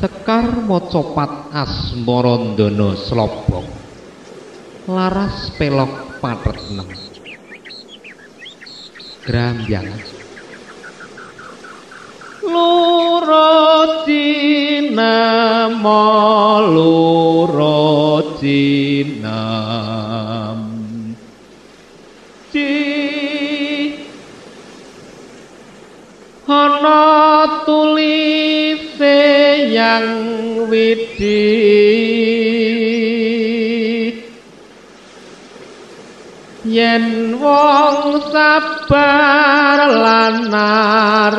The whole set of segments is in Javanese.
Sekar Mocopat Asmarandana Slobok laras pelok pathet 6 Grambyang Loro Cinema Loro Cinam ana tulise yang widi yen wong sabar lan narima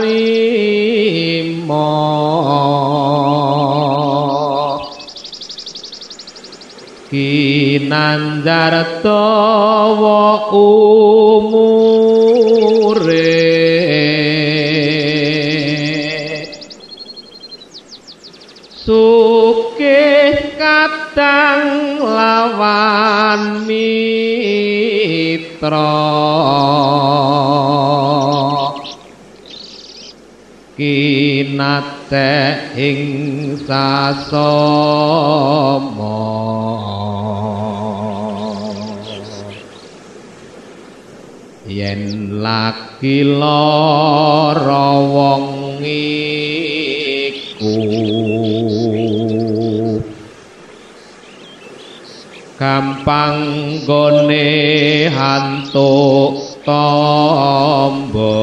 kinanjar dawa umure sukih kadang lawan mitra kinate ing sasama yen lagi lara wong iku gampang gone hantuk tombo